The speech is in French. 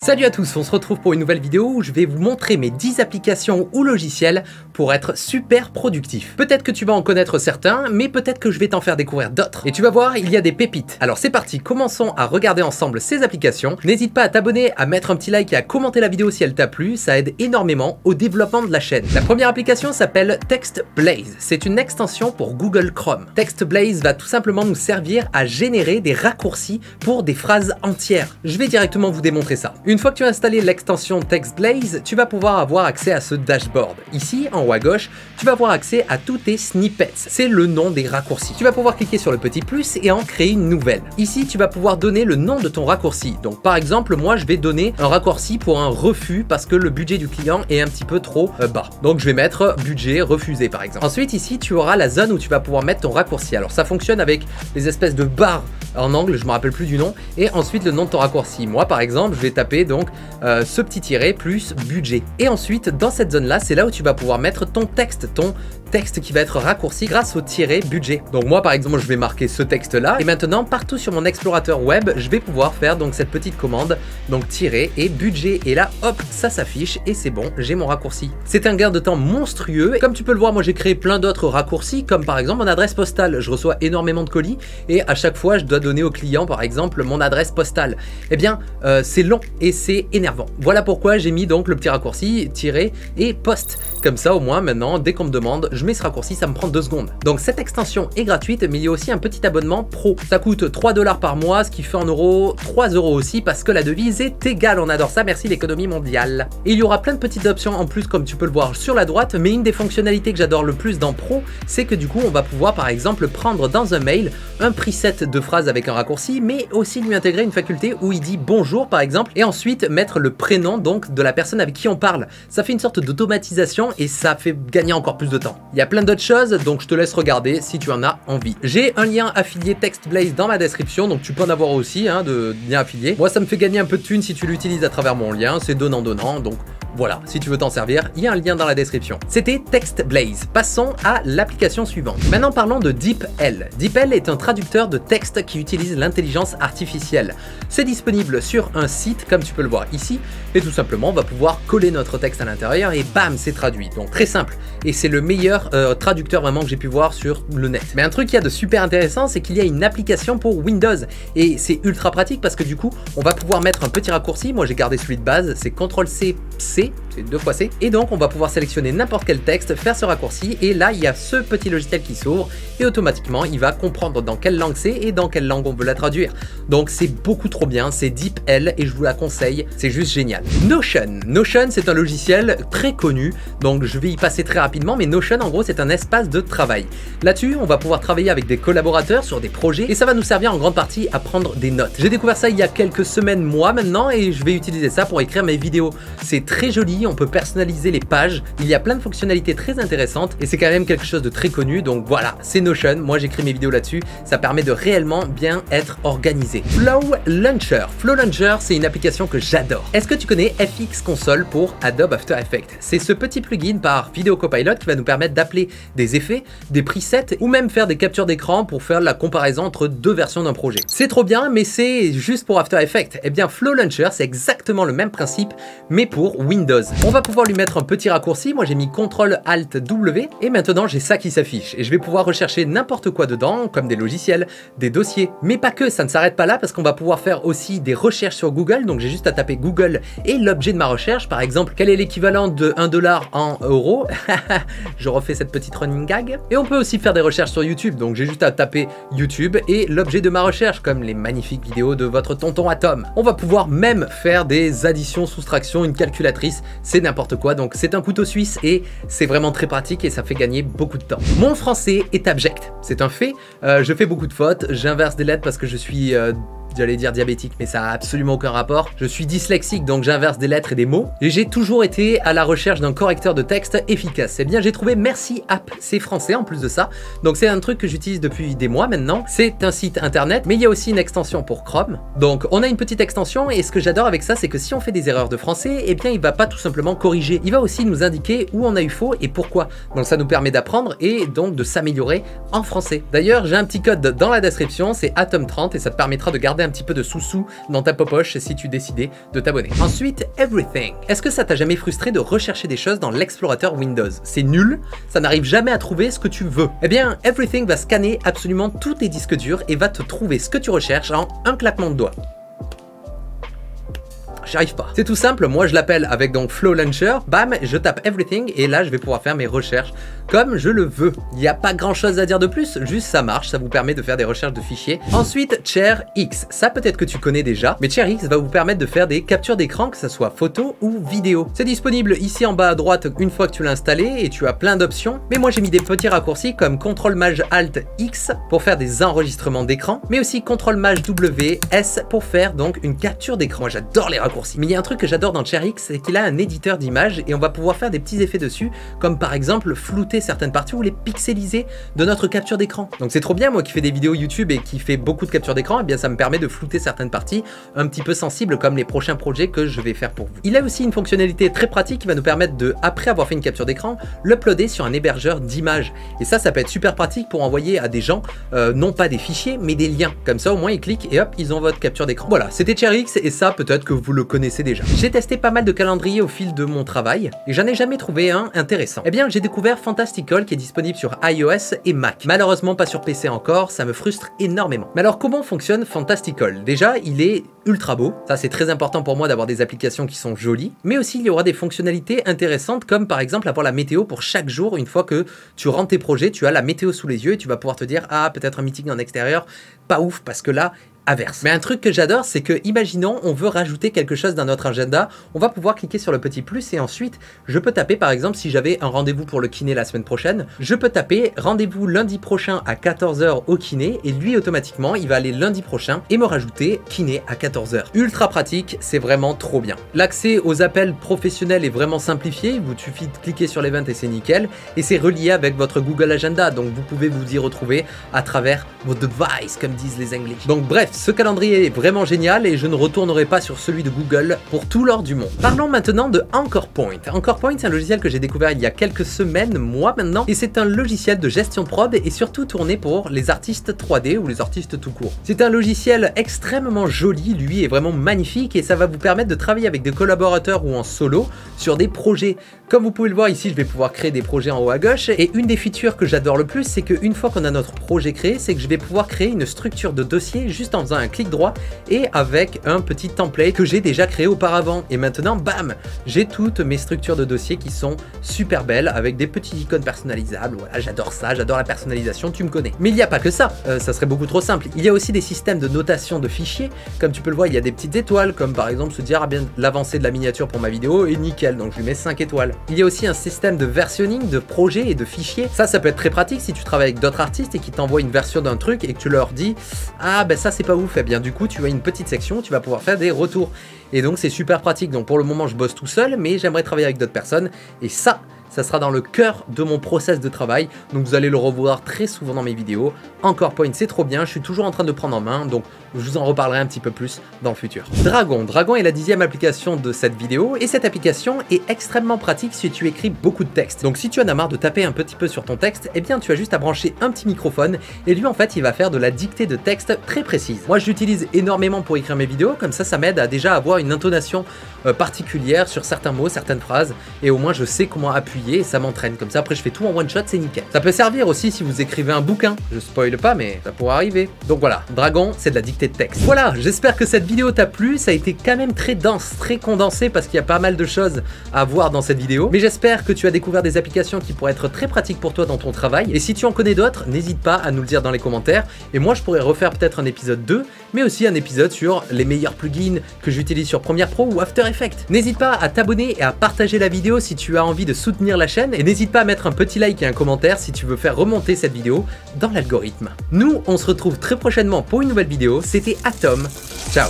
Salut à tous, on se retrouve pour une nouvelle vidéo où je vais vous montrer mes 10 applications ou logiciels pour être super productif. Peut-être que tu vas en connaître certains, mais peut-être que je vais t'en faire découvrir d'autres. Et tu vas voir, il y a des pépites. Alors c'est parti, commençons à regarder ensemble ces applications. N'hésite pas à t'abonner, à mettre un petit like et à commenter la vidéo si elle t'a plu, ça aide énormément au développement de la chaîne. La première application s'appelle TextBlaze. C'est une extension pour Google Chrome. TextBlaze va tout simplement nous servir à générer des raccourcis pour des phrases entières. Je vais directement vous démontrer ça. Une fois que tu as installé l'extension TextBlaze, tu vas pouvoir avoir accès à ce dashboard. Ici, en haut à gauche, tu vas avoir accès à tous tes snippets. C'est le nom des raccourcis. Tu vas pouvoir cliquer sur le petit plus et en créer une nouvelle. Ici, tu vas pouvoir donner le nom de ton raccourci. Donc, par exemple, moi, je vais donner un raccourci pour un refus parce que le budget du client est un petit peu trop bas. Donc, je vais mettre budget refusé, par exemple. Ensuite, ici, tu auras la zone où tu vas pouvoir mettre ton raccourci. Alors, ça fonctionne avec les espèces de barres en angle, je me rappelle plus du nom, et ensuite le nom de ton raccourci. Moi par exemple je vais taper donc ce petit tiret plus budget, et ensuite dans cette zone là c'est là où tu vas pouvoir mettre ton texte qui va être raccourci grâce au tiret budget. Donc moi par exemple je vais marquer ce texte là, et maintenant partout sur mon explorateur web je vais pouvoir faire donc cette petite commande, donc tiret et budget, et là hop ça s'affiche et c'est bon, j'ai mon raccourci. C'est un gain de temps monstrueux. Comme tu peux le voir, moi j'ai créé plein d'autres raccourcis, comme par exemple mon adresse postale. Je reçois énormément de colis et à chaque fois je dois donner au client par exemple mon adresse postale. Eh bien c'est long et c'est énervant. Voilà pourquoi j'ai mis donc le petit raccourci tiret et post. Comme ça au moins maintenant dès qu'on me demande, je mets ce raccourci, ça me prend 2 secondes. Donc cette extension est gratuite, mais il y a aussi un petit abonnement pro. Ça coûte 3$ par mois, ce qui fait en euros 3€ aussi, parce que la devise est égale. On adore ça, merci l'économie mondiale. Et il y aura plein de petites options en plus, comme tu peux le voir sur la droite, mais une des fonctionnalités que j'adore le plus dans Pro, c'est que du coup on va pouvoir par exemple prendre dans un mail un preset de phrase avec un raccourci, mais aussi lui intégrer une faculté où il dit bonjour par exemple, et ensuite mettre le prénom donc de la personne avec qui on parle. Ça fait une sorte d'automatisation et ça fait gagner encore plus de temps. Il y a plein d'autres choses, donc je te laisse regarder si tu en as envie. J'ai un lien affilié TextBlaze dans ma description, donc tu peux en avoir aussi de lien affilié. Moi ça me fait gagner un peu de thunes si tu l'utilises à travers mon lien, c'est donnant-donnant, donc voilà, si tu veux t'en servir, il y a un lien dans la description. C'était TextBlaze. Passons à l'application suivante. Maintenant parlons de DeepL. DeepL est un traducteur de texte qui utilise l'intelligence artificielle. C'est disponible sur un site comme tu peux le voir ici, et tout simplement on va pouvoir coller notre texte à l'intérieur et bam, c'est traduit. Donc très simple, et c'est le meilleur traducteur vraiment que j'ai pu voir sur le net. Mais un truc qu'il y a de super intéressant, c'est qu'il y a une application pour Windows, et c'est ultra pratique parce que du coup on va pouvoir mettre un petit raccourci. Moi j'ai gardé celui de base, c'est CTRL-C, c'est 2 fois C, et donc on va pouvoir sélectionner n'importe quel texte, faire ce raccourci, et là il y a ce petit logiciel qui s'ouvre et automatiquement il va comprendre dans quelle langue c'est et dans quelle langue on veut la traduire. Donc c'est beaucoup trop bien, c'est DeepL et je vous la conseille, c'est juste génial. Notion c'est un logiciel très connu, donc je vais y passer très rapidement, mais Notion en gros c'est un espace de travail. Là-dessus on va pouvoir travailler avec des collaborateurs sur des projets et ça va nous servir en grande partie à prendre des notes. J'ai découvert ça il y a quelques semaines, mois maintenant, et je vais utiliser ça pour écrire mes vidéos. C'est très joli, on peut personnaliser les pages, il y a plein de fonctionnalités très intéressantes et c'est quand même quelque chose de très connu, donc voilà, c'est Notion. Moi j'écris mes vidéos là-dessus, ça permet de réellement bien être organisé. Flow Launcher c'est une application que j'adore. Est-ce que tu connais FX Console pour Adobe After Effects? C'est ce petit plugin par Video Copilot qui va nous permettre d'appeler des effets, des presets ou même faire des captures d'écran pour faire la comparaison entre 2 versions d'un projet. C'est trop bien, mais c'est juste pour After Effects. Eh bien Flow Launcher c'est exactement le même principe mais pour Windows. On va pouvoir lui mettre un petit raccourci. Moi j'ai mis CTRL-ALT-W et maintenant j'ai ça qui s'affiche et je vais pouvoir rechercher n'importe quoi dedans, comme des logiciels, des dossiers, mais pas que, ça ne s'arrête pas là parce qu'on va pouvoir faire aussi des recherches sur Google. Donc j'ai juste à taper Google et l'objet de ma recherche, par exemple quel est l'équivalent de 1$ en euros. Je refais cette petite running gag. Et on peut aussi faire des recherches sur YouTube, donc j'ai juste à taper YouTube et l'objet de ma recherche, comme les magnifiques vidéos de votre tonton Atom. On va pouvoir même faire des additions, soustractions, une calculatrice, c'est n'importe quoi. Donc c'est un couteau suisse et c'est vraiment très pratique et ça fait gagner beaucoup de temps. Mon français est abject, c'est un fait. Je fais beaucoup de fautes, j'inverse des lettres parce que je suis j'allais dire diabétique, mais ça a absolument aucun rapport. Je suis dyslexique, donc j'inverse des lettres et des mots. Et j'ai toujours été à la recherche d'un correcteur de texte efficace. Eh bien, j'ai trouvé Merci App. C'est français en plus de ça. Donc c'est un truc que j'utilise depuis des mois maintenant. C'est un site internet, mais il y a aussi une extension pour Chrome. Donc on a une petite extension et ce que j'adore avec ça, c'est que si on fait des erreurs de français, eh bien il va pas tout simplement corriger. Il va aussi nous indiquer où on a eu faux et pourquoi. Donc ça nous permet d'apprendre et donc de s'améliorer en français. D'ailleurs, j'ai un petit code dans la description, c'est Atom30 et ça te permettra de garder un petit peu de sous-sous dans ta poche si tu décidais de t'abonner. Ensuite, Everything. Est-ce que ça t'a jamais frustré de rechercher des choses dans l'explorateur Windows? C'est nul, ça n'arrive jamais à trouver ce que tu veux. Eh bien, Everything va scanner absolument tous tes disques durs et va te trouver ce que tu recherches en un claquement de doigts. J'y arrive pas. C'est tout simple, moi je l'appelle avec donc Flow Launcher, bam, je tape Everything et là je vais pouvoir faire mes recherches comme je le veux. Il n'y a pas grand chose à dire de plus, juste ça marche, ça vous permet de faire des recherches de fichiers. Ensuite, ChairX, ça peut-être que tu connais déjà, mais ChairX va vous permettre de faire des captures d'écran, que ce soit photo ou vidéo. C'est disponible ici en bas à droite une fois que tu l'as installé et tu as plein d'options, mais moi j'ai mis des petits raccourcis comme CTRL-MAJ-ALT-X pour faire des enregistrements d'écran, mais aussi CTRL-MAJ-W-S pour faire donc une capture d'écran. Moi j'adore les raccourcis. Mais il y a un truc que j'adore dans ChairX, c'est qu'il a un éditeur d'images et on va pouvoir faire des petits effets dessus, comme par exemple flouter certaines parties ou les pixeliser de notre capture d'écran. Donc c'est trop bien, moi qui fais des vidéos YouTube et qui fais beaucoup de capture d'écran, et bien ça me permet de flouter certaines parties un petit peu sensibles comme les prochains projets que je vais faire pour vous. Il a aussi une fonctionnalité très pratique qui va nous permettre de, après avoir fait une capture d'écran, l'uploader sur un hébergeur d'images. Et ça peut être super pratique pour envoyer à des gens, non pas des fichiers, mais des liens. Comme ça au moins ils cliquent et hop, ils ont votre capture d'écran. Voilà, c'était ChairX et ça peut-être que vous le connaissez déjà. J'ai testé pas mal de calendriers au fil de mon travail et j'en ai jamais trouvé un intéressant. Eh bien j'ai découvert Fantastical qui est disponible sur iOS et Mac. Malheureusement pas sur PC encore, ça me frustre énormément. Mais alors comment fonctionne Fantastical? Déjà il est ultra beau, ça c'est très important pour moi d'avoir des applications qui sont jolies, mais aussi il y aura des fonctionnalités intéressantes comme par exemple avoir la météo pour chaque jour. Une fois que tu rentres tes projets, tu as la météo sous les yeux et tu vas pouvoir te dire ah peut-être un meeting en extérieur, pas ouf parce que là averse. Mais un truc que j'adore, c'est que, imaginons, on veut rajouter quelque chose dans notre agenda, on va pouvoir cliquer sur le petit plus et ensuite, je peux taper, par exemple, si j'avais un rendez-vous pour le kiné la semaine prochaine, je peux taper rendez-vous lundi prochain à 14 h au kiné et lui, automatiquement, il va aller lundi prochain et me rajouter kiné à 14 h. Ultra pratique, c'est vraiment trop bien. L'accès aux appels professionnels est vraiment simplifié, il vous suffit de cliquer sur l'event et c'est nickel, et c'est relié avec votre Google Agenda, donc vous pouvez vous y retrouver à travers vos devices, comme disent les Anglais. Donc bref, ce calendrier est vraiment génial et je ne retournerai pas sur celui de Google pour tout l'or du monde. Parlons maintenant de AnchorPoint. AnchorPoint, c'est un logiciel que j'ai découvert il y a quelques semaines, mois maintenant, et c'est un logiciel de gestion de prod et surtout tourné pour les artistes 3D ou les artistes tout court. C'est un logiciel extrêmement joli, lui est vraiment magnifique et ça va vous permettre de travailler avec des collaborateurs ou en solo sur des projets. Comme vous pouvez le voir ici, je vais pouvoir créer des projets en haut à gauche et une des features que j'adore le plus, c'est qu'une fois qu'on a notre projet créé, c'est que je vais pouvoir créer une structure de dossier juste en faisant un clic droit et avec un petit template que j'ai déjà créé auparavant. Et maintenant, bam, j'ai toutes mes structures de dossiers qui sont super belles avec des petites icônes personnalisables. Voilà, j'adore ça, j'adore la personnalisation, tu me connais. Mais il n'y a pas que ça, ça serait beaucoup trop simple. Il y a aussi des systèmes de notation de fichiers. Comme tu peux le voir, il y a des petites étoiles, comme par exemple se dire, ah bien, l'avancée de la miniature pour ma vidéo est nickel, donc je lui mets 5 étoiles. Il y a aussi un système de versionning de projets et de fichiers. Ça peut être très pratique si tu travailles avec d'autres artistes et qui t'envoient une version d'un truc et que tu leur dis, ah ben ça c'est pas ouf, et bien du coup tu as une petite section où tu vas pouvoir faire des retours et donc c'est super pratique. Donc pour le moment je bosse tout seul, mais j'aimerais travailler avec d'autres personnes et ça sera dans le cœur de mon process de travail, donc vous allez le revoir très souvent dans mes vidéos. AnchorPoint c'est trop bien, je suis toujours en train de prendre en main, donc je vous en reparlerai un petit peu plus dans le futur. Dragon est la 10e application de cette vidéo et cette application est extrêmement pratique si tu écris beaucoup de texte. Donc si tu en as marre de taper un petit peu sur ton texte, eh bien tu as juste à brancher un petit microphone et lui en fait il va faire de la dictée de texte très précise. Moi je l'utilise énormément pour écrire mes vidéos, comme ça m'aide à déjà avoir une intonation particulière sur certains mots, certaines phrases, et au moins je sais comment appuyer et ça m'entraîne. Comme ça après je fais tout en one shot, c'est nickel. Ça peut servir aussi si vous écrivez un bouquin, je spoil pas mais ça pourrait arriver. Donc voilà, Dragon c'est de la dictée de texte. Voilà, j'espère que cette vidéo t'a plu, ça a été quand même très dense, très condensé parce qu'il y a pas mal de choses à voir dans cette vidéo, mais j'espère que tu as découvert des applications qui pourraient être très pratiques pour toi dans ton travail, et si tu en connais d'autres, n'hésite pas à nous le dire dans les commentaires, et moi je pourrais refaire peut-être un épisode 2, mais aussi un épisode sur les meilleurs plugins que j'utilise sur Premiere Pro ou After Effects. N'hésite pas à t'abonner et à partager la vidéo si tu as envie de soutenir la chaîne, et n'hésite pas à mettre un petit like et un commentaire si tu veux faire remonter cette vidéo dans l'algorithme. Nous, on se retrouve très prochainement pour une nouvelle vidéo, c'était Atom, ciao.